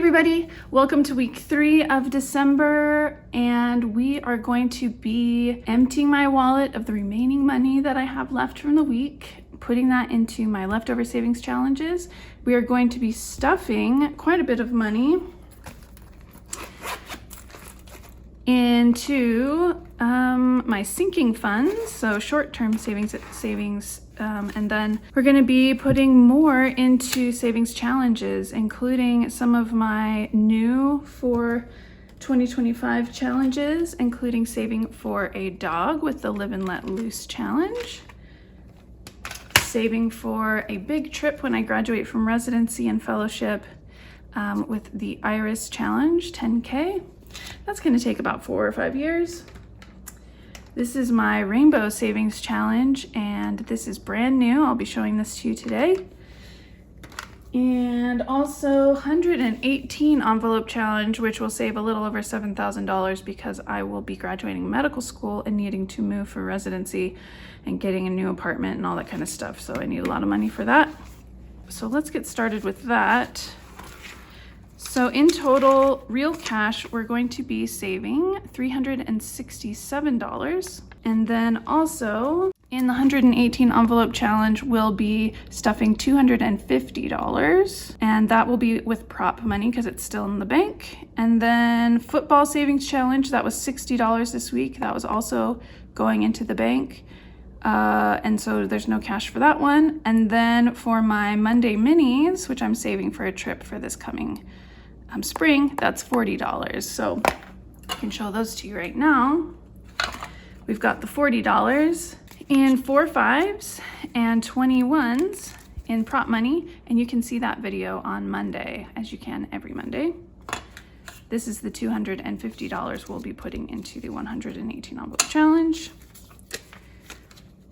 everybody, welcome to week 3 of December, and we are going to be emptying my wallet of the remaining money that I have left from the week, putting that into my leftover savings challenges. We are going to be stuffing quite a bit of money into my sinking funds, so short-term savings, and then we're going to be putting more into savings challenges, including some of my new for 2025 challenges, including saving for a dog with the Live and Let Loose challenge, saving for a big trip when I graduate from residency and fellowship with the Iris challenge, 10K. That's going to take about 4 or 5 years. This is my rainbow savings challenge, and this is brand new. I'll be showing this to you today. And also 118 envelope challenge, which will save a little over $7,000 because I will be graduating medical school and needing to move for residency and getting a new apartment and all that kind of stuff. So I need a lot of money for that. So let's get started with that. So in total, real cash, we're going to be saving $367. And then also in the 118 envelope challenge, we'll be stuffing $250. And that will be with prop money because it's still in the bank. And then football savings challenge, that was $60 this week. That was also going into the bank. And so there's no cash for that one. And then for my Monday minis, which I'm saving for a trip for this coming spring, that's $40. So I can show those to you right now. We've got the $40 in 4 5s and 21s in prop money, and you can see that video on Monday, as you can every Monday. This is the $250 we'll be putting into the 118 envelope challenge.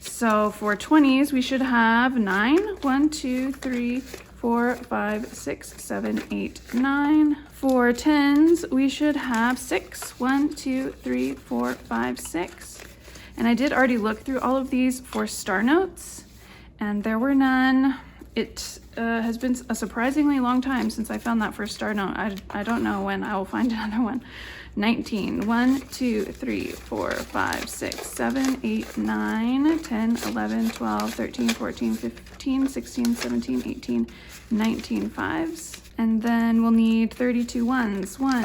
So for 20s, we should have 9, 1, 2, 3, 4, 5, 6, 7, 8, 9. For 10s, we should have 6, 1, 2, 3, 4, 5, 6. And I did already look through all of these for star notes, and there were none. It has been a surprisingly long time since I found that first star note. I don't know when I will find another one. 19, 1, 2, 3, 4, 5, 6, 7, 8, 9, 10, 11, 12, 13, 14, 15, 16, 17, 18, 19 5s. And then we'll need 32 ones. 1,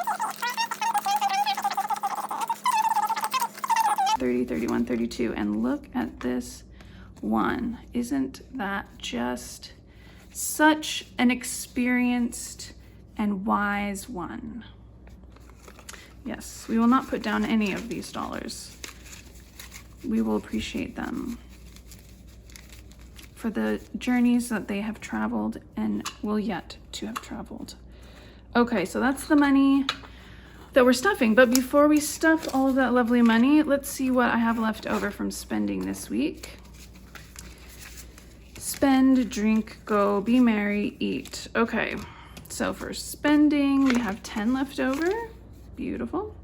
30, 31, 32. And look at this one. Isn't that just such an experienced and wise one? Yes, we will not put down any of these dollars. We will appreciate them for the journeys that they have traveled and will yet to have traveled. Okay, so that's the money that we're stuffing. But before we stuff all of that lovely money, let's see what I have left over from spending this week. Spend, drink, go, be merry, eat. Okay, so for spending, we have 10 left over. Beautiful.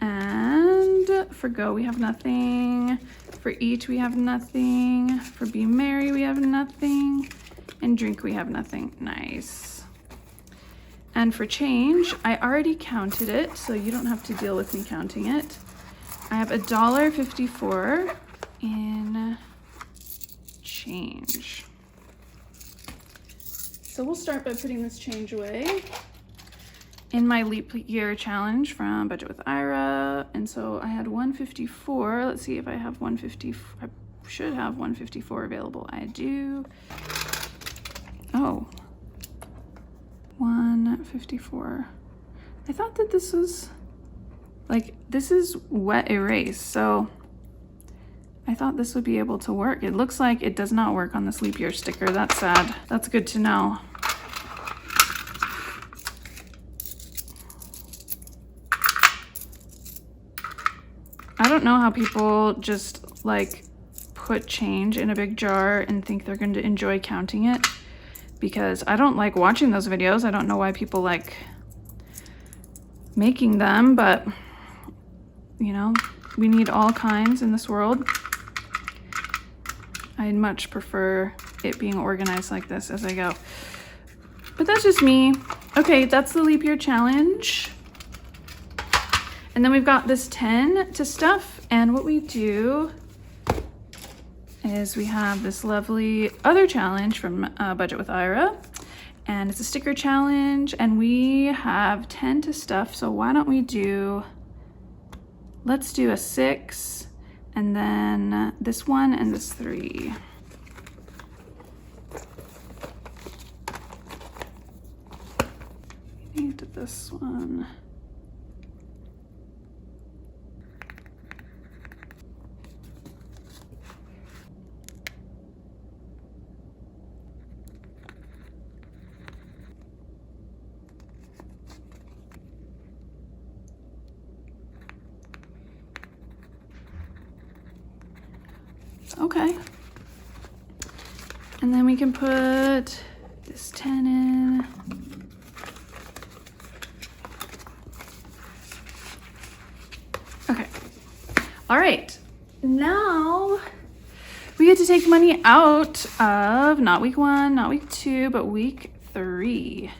And for go, we have nothing. For eat, we have nothing. For be merry, we have nothing. And drink, we have nothing. Nice. And for change, I already counted it, so you don't have to deal with me counting it. I have $1.54 in change. So we'll start by putting this change away in my leap year challenge from Budget with Ira. And so I had 154. Let's see if I have 150. I should have 154 available. I do. Oh, 154. I thought that this was like, this is wet erase. So I thought this would be able to work. It looks like it does not work on this leap year sticker. That's sad. That's good to know. I don't know how people just like put change in a big jar and think they're going to enjoy counting it, because I don't like watching those videos. I don't know why people like making them, but you know, we need all kinds in this world. I'd much prefer it being organized like this as I go. But that's just me. Okay, that's the leap year challenge. And then we've got this 10 to stuff. And what we do is we have this lovely other challenge from Budget with Ira. And it's a sticker challenge, and we have 10 to stuff. So why don't we do, let's do a 6, and then this 1 and this 3. Need this one. Okay. And then we can put this 10 in. Okay. All right. Now we get to take money out of not week 1, not week 2, but week 3.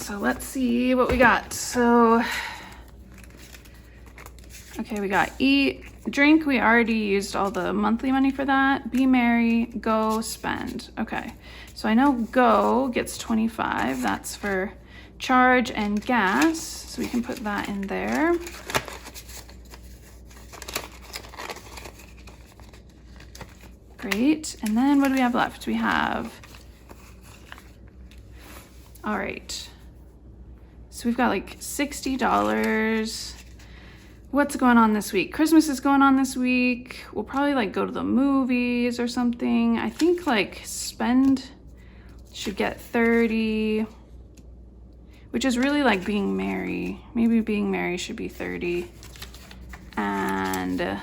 So let's see what we got. So, okay, we got eat, drink. We already used all the monthly money for that. Be merry, go, spend. Okay, so I know go gets 25. That's for charge and gas. So we can put that in there. Great. And then what do we have left? We have, all right. So we've got like $60. What's going on this week? Christmas is going on this week. We'll probably like go to the movies or something. I think like spend should get 30, which is really like being merry. Maybe being merry should be 30. And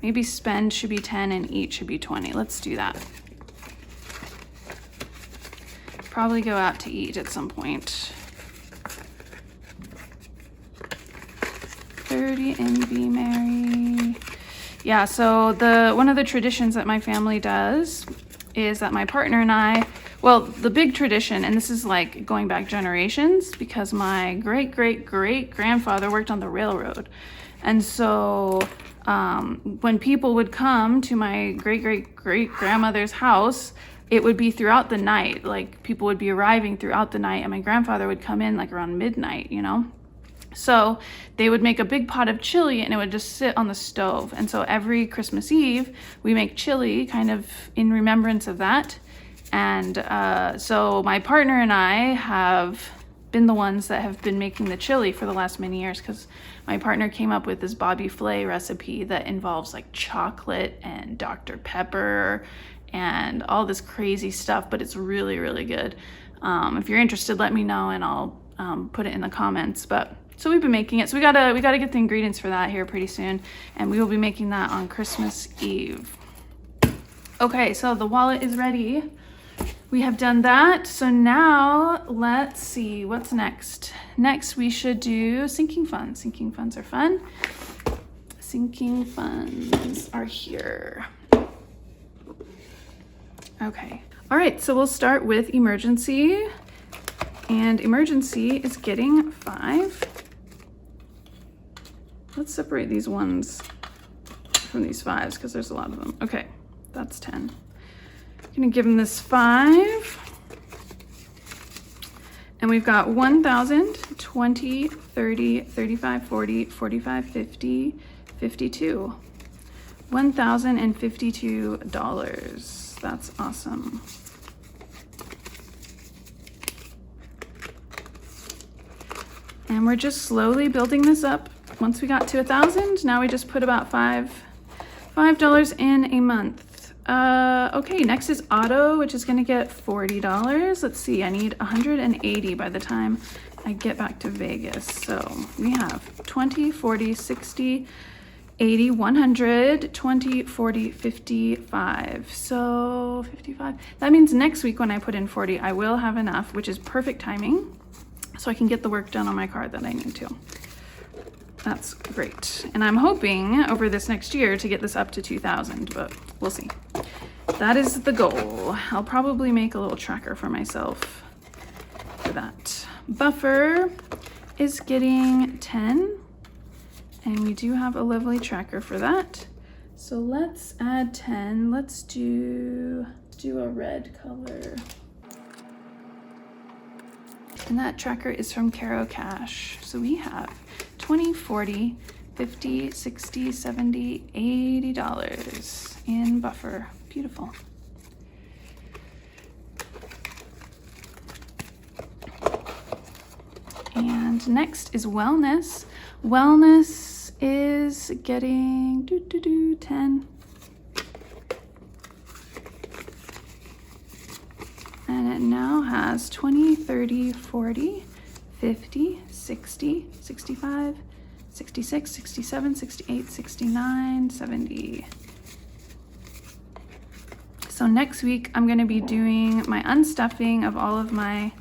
maybe spend should be 10 and eat should be 20. Let's do that. Probably go out to eat at some point. 30 and be merry. Yeah, so one of the traditions that my family does is that my partner and I, well, the big tradition, and this is like going back generations because my great-great-great-grandfather worked on the railroad. And so when people would come to my great-great-great-grandmother's house, it would be throughout the night. Like people would be arriving throughout the night, and my grandfather would come in like around midnight, you know? So they would make a big pot of chili and it would just sit on the stove. And so every Christmas Eve, we make chili kind of in remembrance of that. And so my partner and I have been the ones that have been making the chili for the last many years because my partner came up with this Bobby Flay recipe that involves like chocolate and Dr. Pepper and all this crazy stuff, but it's really, really good. If you're interested, let me know and I'll put it in the comments. But so we've been making it. So we gotta get the ingredients for that here pretty soon, and we will be making that on Christmas Eve. Okay, so the wallet is ready. We have done that. So now let's see what's next. Next we should do sinking funds. Sinking funds are fun. Sinking funds are here. Okay. All right, so we'll start with emergency. And emergency is getting 5. Let's separate these ones from these 5s because there's a lot of them. Okay, that's 10. I'm gonna give them this 5. And we've got 1,000, 20, 30, 35, 40, 45, 50, 52. $1,052. That's awesome. And we're just slowly building this up. Once we got to 1,000, now we just put about $5 in a month. Okay, next is auto, which is gonna get $40. Let's see, I need 180 by the time I get back to Vegas. So we have 20, 40, 60, 80, 100, 20, 40, 55. So 55. That means next week when I put in 40, I will have enough, which is perfect timing. So I can get the work done on my card that I need to. That's great. And I'm hoping over this next year to get this up to 2,000, but we'll see. that is the goal. I'll probably make a little tracker for myself for that. Buffer is getting 10, and we do have a lovely tracker for that. So let's add 10. Let's do a red color. And that tracker is from Caro Cash. So we have 20, 40, 50, 60, 70, $80 in buffer. Beautiful. And next is wellness. Wellness is getting 10. And it now has 20, 30, 40, 50, 60, 65, 66, 67, 68, 69, 70. So next week I'm going to be doing my unstuffing of all of my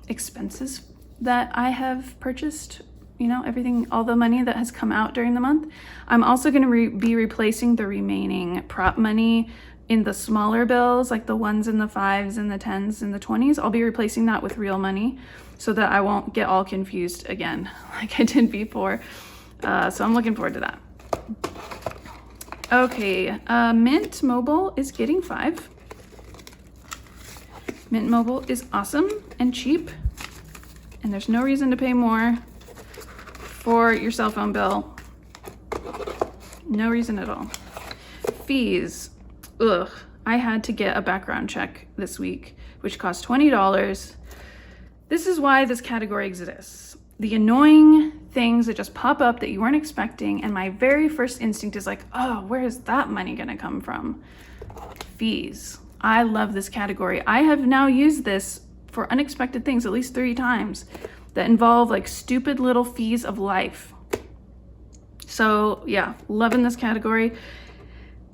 expenses that I have purchased, you know, everything, all the money that has come out during the month. I'm also going to be replacing the remaining prop money in the smaller bills, like the 1s and the 5s and the 10s and the 20s. I'll be replacing that with real money so that I won't get all confused again like I did before. So I'm looking forward to that. Okay, Mint Mobile is getting 5. Mint Mobile is awesome and cheap, and there's no reason to pay more for your cell phone bill. No reason at all. Fees. Ugh, I had to get a background check this week, which cost $20. This is why this category exists. The annoying things that just pop up that you weren't expecting, and my very first instinct is like, oh, where is that money gonna come from? Fees. I love this category. I have now used this for unexpected things at least 3 times that involve like stupid little fees of life. So yeah, loving this category.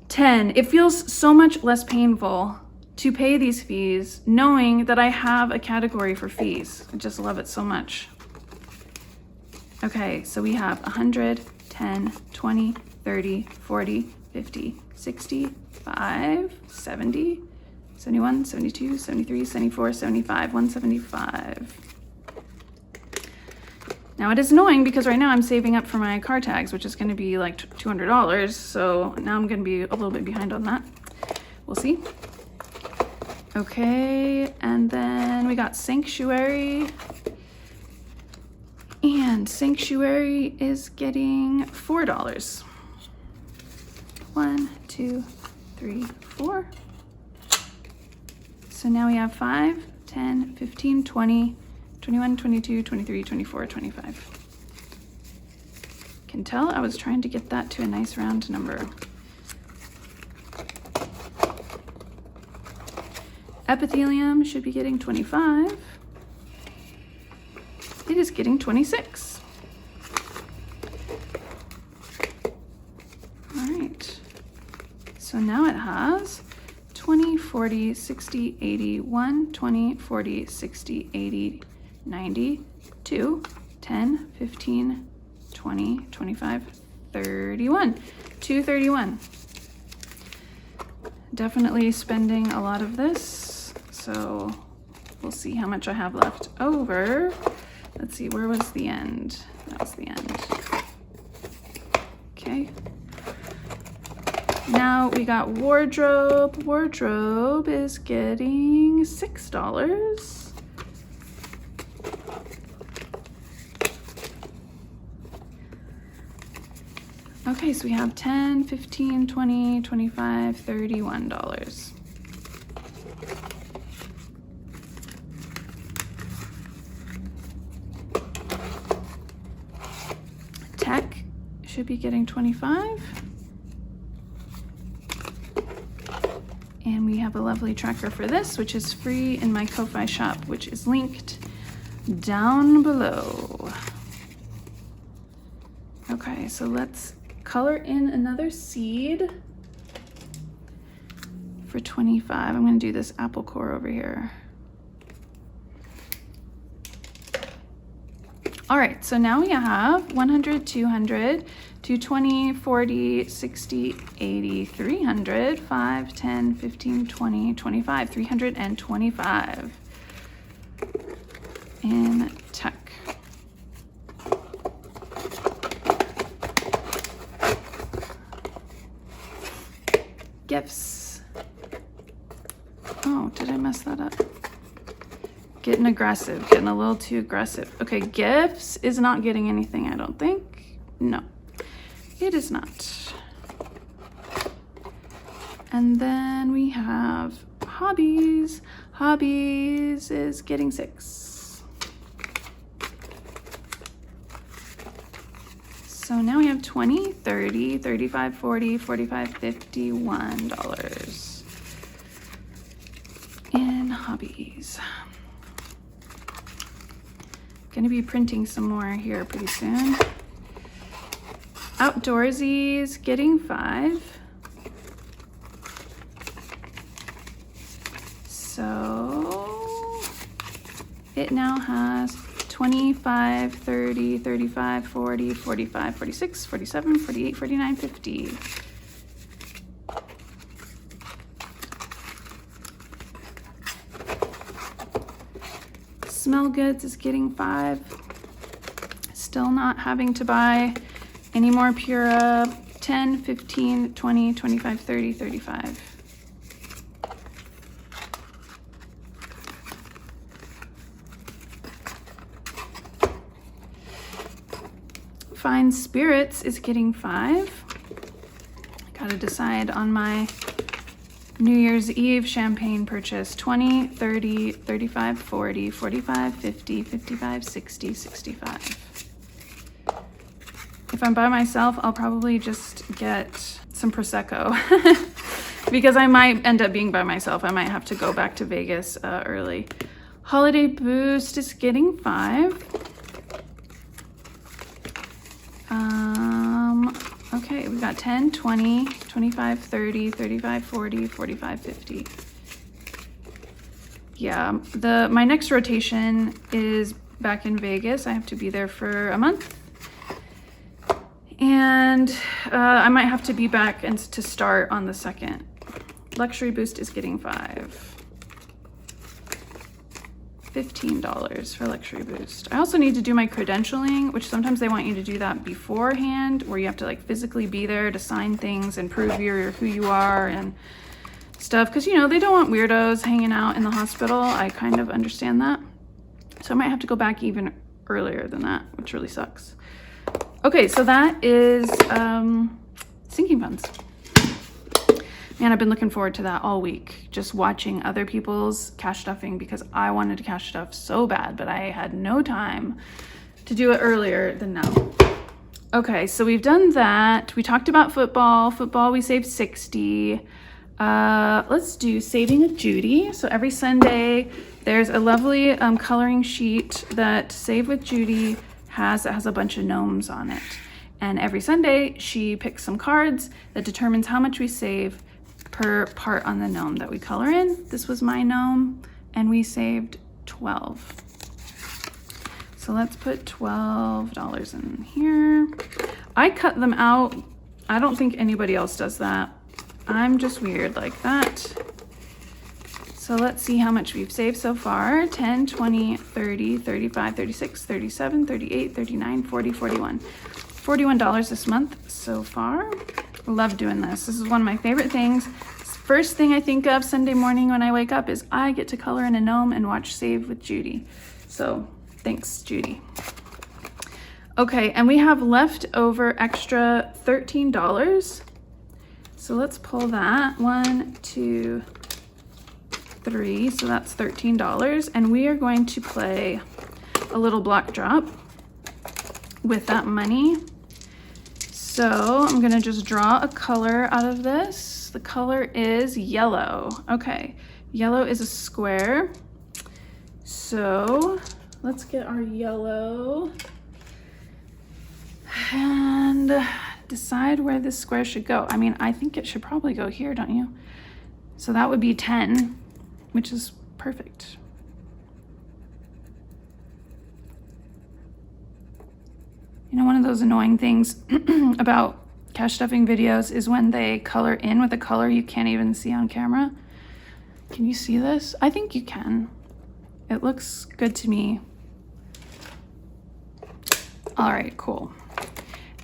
10, it feels so much less painful to pay these fees knowing that I have a category for fees. I just love it so much. Okay, so we have 100, 10, 20, 30, 40, 50, 65, 70, 71, 72, 73, 74, 75, 175. Now it is annoying because right now I'm saving up for my car tags, which is going to be like $200. So now I'm going to be a little bit behind on that. We'll see. Okay, and then we got Sanctuary. And Sanctuary is getting $4. 1, 2, 3, 4. So now we have 5, 10, 15, 20, 21, 22, 23, 24, 25. Can tell I was trying to get that to a nice round number. Epithelium should be getting 25. It is getting 26. All right. So now it has 20, 40, 60, 80, 1, 20, 40, 60, 80, 90, 2, 10, 15, 20, 25, 31. 231. Definitely spending a lot of this. So we'll see how much I have left over. Let's see, where was the end? That was the end. Okay. Now we got wardrobe. Wardrobe is getting $6. Okay, so we have 10, 15, 20, 25, $31. Tech should be getting 25. And we have a lovely tracker for this, which is free in my Ko-Fi shop, which is linked down below. Okay, so let's color in another seed for 25. I'm going to do this apple core over here. All right, so now we have 100, 200, 220, 40, 60, 80, 300, 5, 10, 15, 20, 25, 325 in tech. Gifts. Oh, did I mess that up? Getting aggressive, getting a little too aggressive. Okay, gifts is not getting anything, I don't think. No, it is not. And then we have hobbies. Hobbies is getting 6. So now we have 20, 30, 35, 40, 45, $51 in hobbies. Gonna be printing some more here pretty soon. Outdoorsies getting 5. So it now has 25, 30, 35, 40, 45, 46, 47, 48, 49, 50. Smell goods is getting 5. Still not having to buy any more Pura. 10, 15, 20, 25, 30, 35. Fine Spirits is getting 5. Gotta decide on my New Year's Eve champagne purchase. 20, 30, 35, 40, 45, 50, 55, 60, 65. If I'm by myself, I'll probably just get some Prosecco because I might end up being by myself. I might have to go back to Vegas early. Holiday Boost is getting 5. Okay, we got 10, 20, 25, 30, 35, 40, 45, 50. Yeah, my next rotation is back in Vegas. I have to be there for a month. And I might have to be back and to start on the 2nd. Luxury Boost is getting 5. $15 for Luxury Boost. I also need to do my credentialing, which sometimes they want you to do that beforehand, where you have to like physically be there to sign things and prove who you are and stuff. Because, you know, they don't want weirdos hanging out in the hospital. I kind of understand that. So I might have to go back even earlier than that, which really sucks. Okay, so that is sinking funds. Man, I've been looking forward to that all week, just watching other people's cash stuffing because I wanted to cash stuff so bad, but I had no time to do it earlier than now. Okay, so we've done that. We talked about football. Football, we saved 60. Let's do Saving with Judy. So every Sunday, there's a lovely coloring sheet that Save with Judy has that has a bunch of gnomes on it. And every Sunday, she picks some cards that determines how much we save per part on the gnome that we color in. This was my gnome, and we saved 12. So let's put $12 in here. I cut them out. I don't think anybody else does that. I'm just weird like that. So let's see how much we've saved so far. 10, 20, 30, 35, 36, 37, 38, 39, 40, 41. $41 this month so far. Love doing this. This is one of my favorite things. First thing I think of Sunday morning when I wake up is I get to color in a gnome and watch Save with Judy. So thanks, Judy. Okay, and we have left over extra $13. So let's pull that. 1, 2, 3. So that's $13. And we are going to play a little block drop with that money. So I'm gonna just draw a color out of this. The color is yellow. Okay, yellow is a square. So let's get our yellow and decide where this square should go. I mean, I think it should probably go here, don't you? So that would be 10, which is perfect. You You know, one of those annoying things about cash stuffing videos is when they color in with a color you can't even see on camera. Can you see this? I think you can. It looks good to me. All right, cool.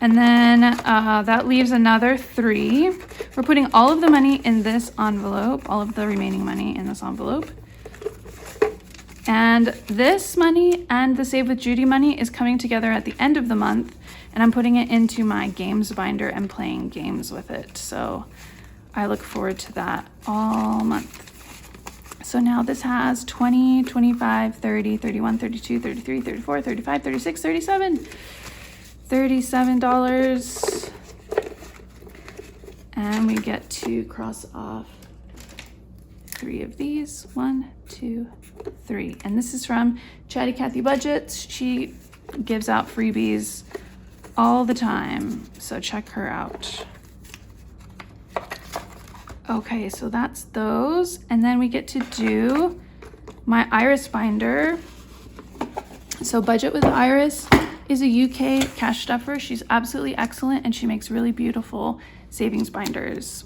And then that leaves another 3. We're putting all of the money in this envelope, all of the remaining money in this envelope. And this money and the Save with Judy money is coming together at the end of the month, and I'm putting it into my games binder and playing games with it. So I look forward to that all month. So now this has 20, 25, 30, 31, 32, 33, 34, 35, 36, 37. $37. And we get to cross off 3 of these. 1, 2, 3. And this is from Chatty Cathy Budgets. She gives out freebies all the time, so check her out. Okay, so that's those. And then we get to do my Iris binder. So Budget with Iris is a UK cash stuffer. She's absolutely excellent, and she makes really beautiful savings binders.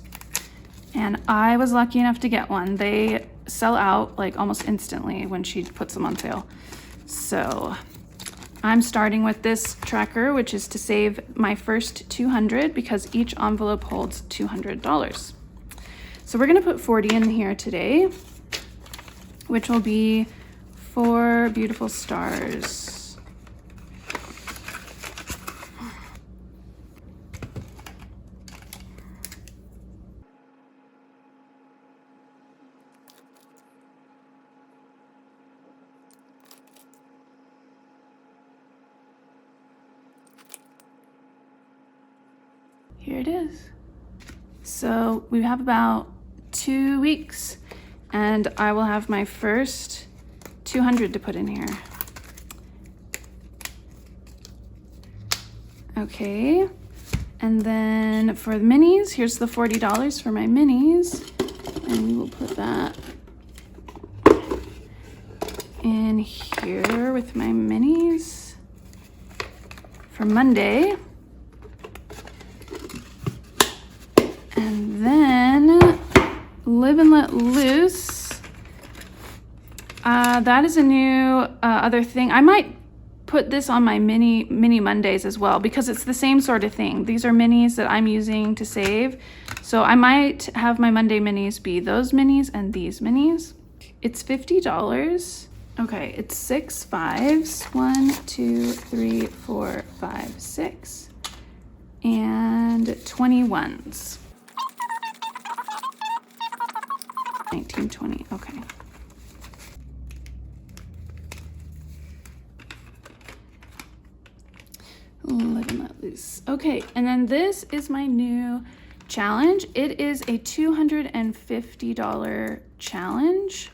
And I was lucky enough to get one. They sell out like almost instantly when she puts them on sale. So I'm starting with this tracker, which is to save my first 200 because each envelope holds $200. So we're gonna put 40 in here today, which will be 4 beautiful stars. Here it is. So we have about 2 weeks and I will have my first 200 to put in here. Okay, and then for the minis, here's the $40 for my minis, and we will put that in here with my minis for Monday. And then Live and Let Loose. That is a new other thing. I might put this on my mini Mondays as well because it's the same sort of thing. These are minis that I'm using to save. So I might have my Monday minis be those minis and these minis. It's $50. Okay, it's 6 5s. 1, 2, 3, 4, 5, 6. And 21s. 19, 20, okay. Live and Let Loose. Okay, and then this is my new challenge. It is a $250 challenge.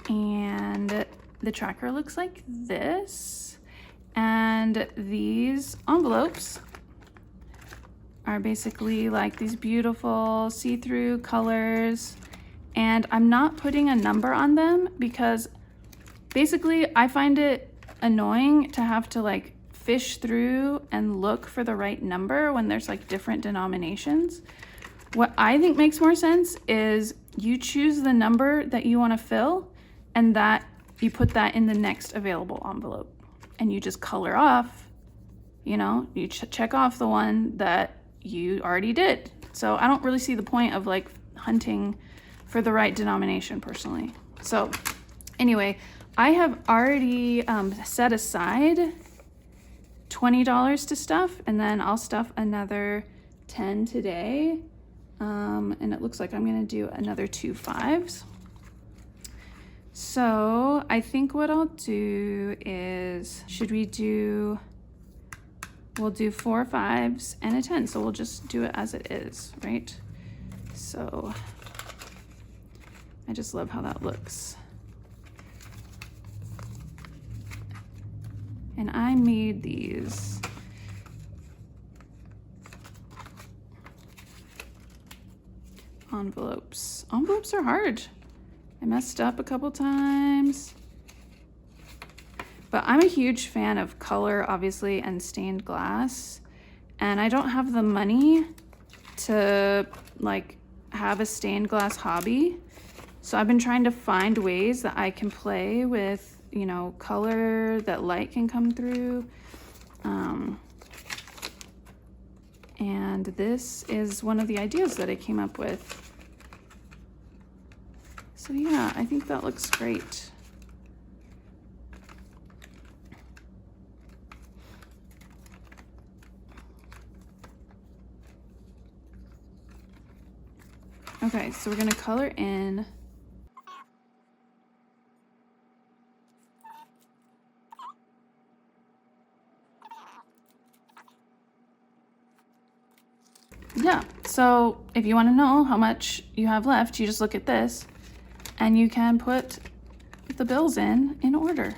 And the tracker looks like this. And these envelopes are basically like these beautiful see-through colors. And I'm not putting a number on them because basically I find it annoying to have to like fish through and look for the right number when there's like different denominations. What I think makes more sense is you choose the number that you want to fill and that you put that in the next available envelope and you just color off, you know, you check off the one that you already did. So I don't really see the point of like hunting for the right denomination personally. So anyway, I have already set aside $20 to stuff, and then I'll stuff another 10 today. And it looks like I'm gonna do another 2 5s. So I think what I'll do is, we'll do 4 5s and a 10. So we'll just do it as it is, right? So I just love how that looks. And I made these envelopes. Envelopes are hard. I messed up a couple times. But I'm a huge fan of color, obviously, and stained glass. And I don't have the money to like have a stained glass hobby. So I've been trying to find ways that I can play with, you know, color, that light can come through. And this is one of the ideas that I came up with. So yeah, I think that looks great. Okay, so we're gonna color in. Yeah, so if you want to know how much you have left, you just look at this and you can put the bills in order.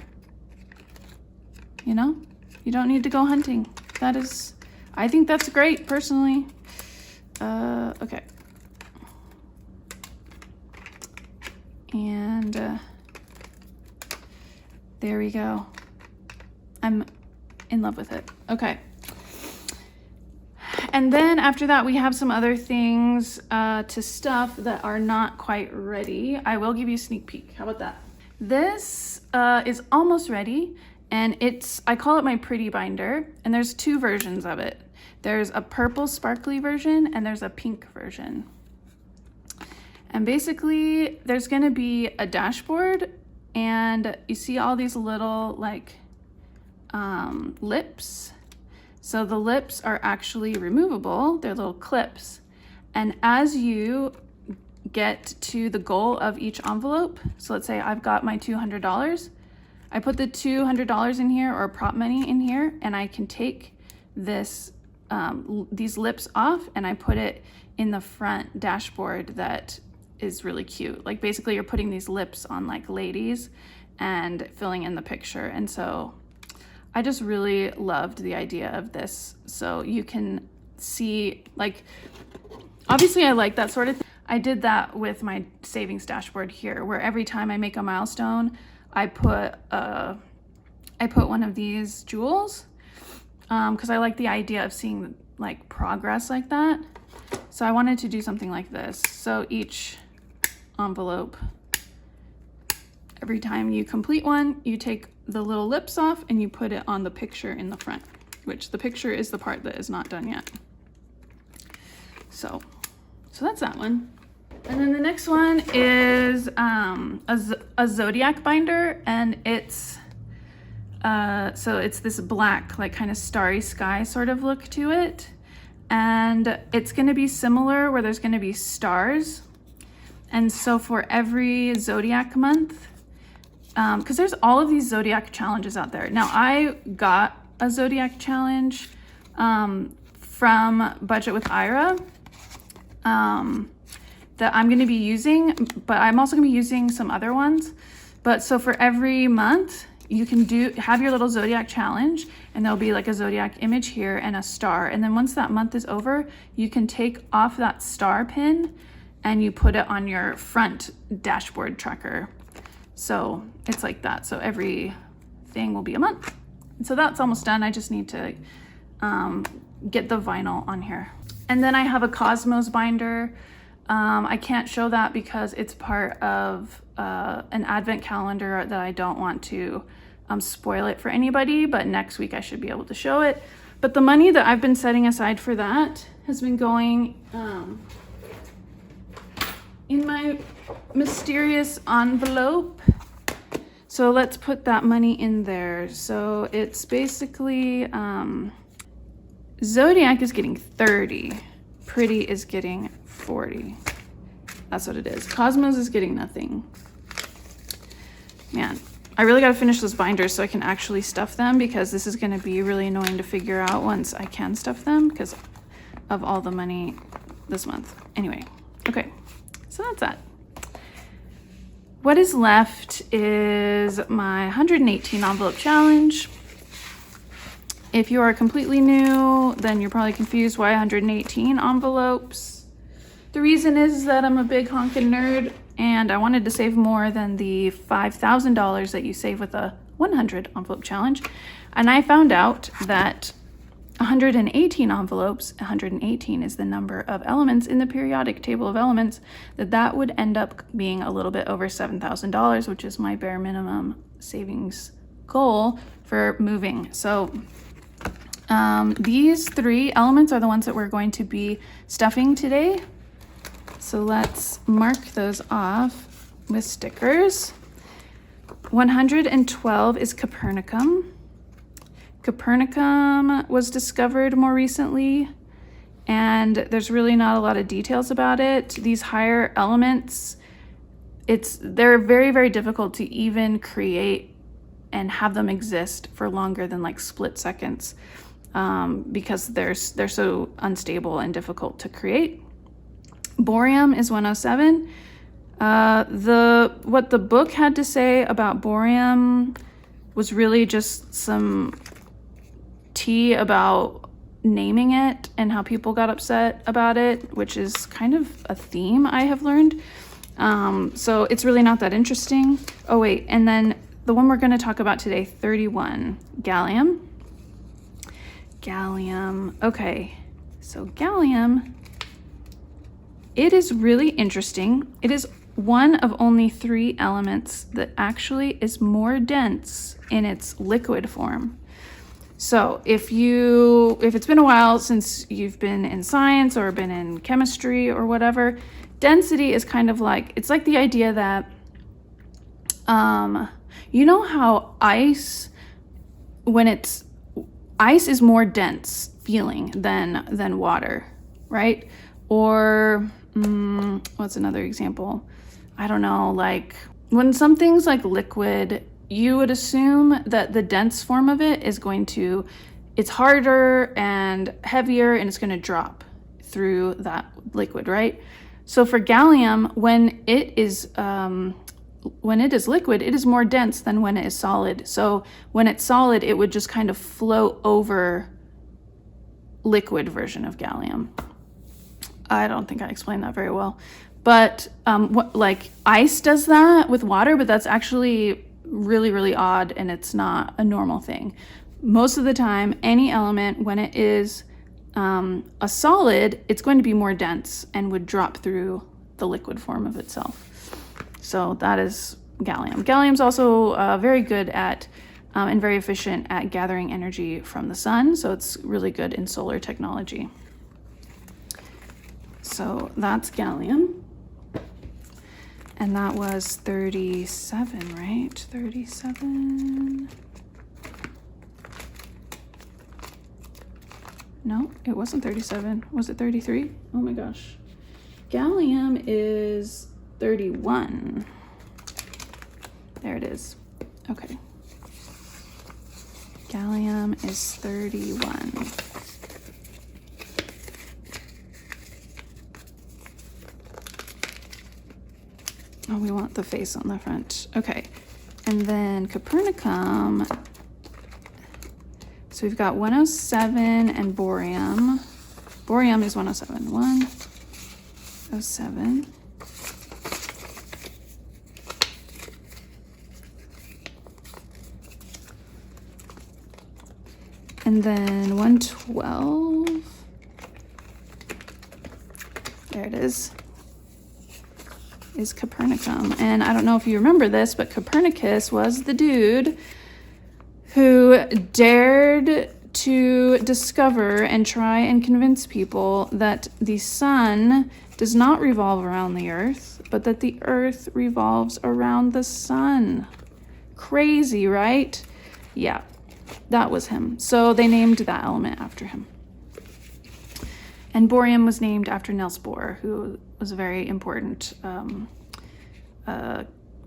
You know, you don't need to go hunting. That is, I think that's great personally. Okay. And there we go. I'm in love with it. Okay. And then after that, we have some other things to stuff that are not quite ready. I will give you a sneak peek. How about that? This is almost ready, and I call it my pretty binder, and there's two versions of it. There's a purple sparkly version, and there's a pink version. And basically, there's gonna be a dashboard, and you see all these little like lips. So the lips are actually removable, they're little clips. And as you get to the goal of each envelope, so let's say I've got my $200, I put the $200 in here or prop money in here, and I can take this, these lips off, and I put it in the front dashboard that is really cute. Like basically you're putting these lips on like ladies and filling in the picture. And so I just really loved the idea of this. So you can see, like, obviously I like that sort of thing. I did that with my savings dashboard here, where every time I make a milestone, I put one of these jewels, because I like the idea of seeing like progress like that. So I wanted to do something like this. So each envelope, every time you complete one, you take the little lips off and you put it on the picture in the front, which the picture is the part that is not done yet. So that's that one. And then the next one is a zodiac binder, and it's so it's this black, like kind of starry sky sort of look to it. And it's gonna be similar where there's gonna be stars. And so for every zodiac month, because there's all of these zodiac challenges out there. Now I got a zodiac challenge from Budget with Ira that I'm going to be using, but I'm also going to be using some other ones. But so for every month, you can have your little zodiac challenge, and there'll be like a zodiac image here and a star. And then once that month is over, you can take off that star pin and you put it on your front dashboard tracker. So it's like that. So every thing will be a month. And so that's almost done. I just need to get the vinyl on here. And then I have a Cosmos binder. I can't show that because it's part of an advent calendar that I don't want to spoil it for anybody, but next week I should be able to show it. But the money that I've been setting aside for that has been going in my mysterious envelope. So let's put that money in there. So it's basically, Zodiac is getting 30. Pretty is getting 40. That's what it is. Cosmos is getting nothing. Man, I really gotta finish those binders so I can actually stuff them, because this is gonna be really annoying to figure out once I can stuff them because of all the money this month. Anyway, okay, so that's that. What is left is my 118 envelope challenge. If you are completely new, then you're probably confused why 118 envelopes. The reason is that I'm a big honkin' nerd and I wanted to save more than the $5,000 that you save with a 100 envelope challenge. And I found out that 118 envelopes, 118 is the number of elements in the periodic table of elements, that would end up being a little bit over $7,000, which is my bare minimum savings goal for moving. So these 3 elements are the ones that we're going to be stuffing today. So let's mark those off with stickers. 112 is Copernicum. Copernicum was discovered more recently, and there's really not a lot of details about it. These higher elements, they're very, very difficult to even create and have them exist for longer than like split seconds, because they're so unstable and difficult to create. Bohrium is 107. What the book had to say about bohrium was really just some tea about naming it and how people got upset about it, which is kind of a theme I have learned. So it's really not that interesting. Oh wait, and then the one we're going to talk about today, 31, gallium. Gallium, okay, so gallium, it is really interesting. It is one of only 3 elements that actually is more dense in its liquid form. So if it's been a while since you've been in science or been in chemistry or whatever, density is kind of like, it's like the idea that, you know how ice is more dense feeling than water, right? Or what's another example? I don't know, like when something's like liquid, you would assume that the dense form of it is it's harder and heavier, and it's going to drop through that liquid, right? So for gallium, when it is liquid, it is more dense than when it is solid. So when it's solid, it would just kind of float over liquid version of gallium. I don't think I explained that very well, but like ice does that with water, but that's actually really, really odd, and it's not a normal thing. Most of the time, any element, when it is a solid, it's going to be more dense and would drop through the liquid form of itself. So that is gallium. Gallium's also very good at and very efficient at gathering energy from the sun, so it's really good in solar technology. So that's gallium. And that was 37, right? 37. No, it wasn't 37. Was it 33? Oh my gosh. Gallium is 31. There it is. Okay. Gallium is 31. Oh, we want the face on the front. Okay. And then Copernicum. So we've got 107 and bohrium. Bohrium is 107. 107. And then 112. There it is Copernicum. And I don't know if you remember this, but Copernicus was the dude who dared to discover and try and convince people that the sun does not revolve around the earth, but that the earth revolves around the sun. Crazy, right? Yeah, that was him. So they named that element after him. And bohrium was named after Niels Bohr, who was a very important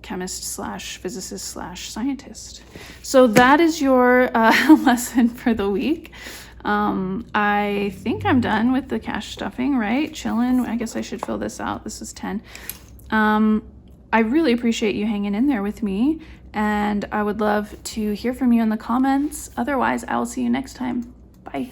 chemist slash physicist slash scientist. So that is your lesson for the week. I think I'm done with the cash stuffing, right? Chilling. I guess I should fill this out. This is 10. I really appreciate you hanging in there with me, and I would love to hear from you in the comments. Otherwise, I will see you next time. Bye.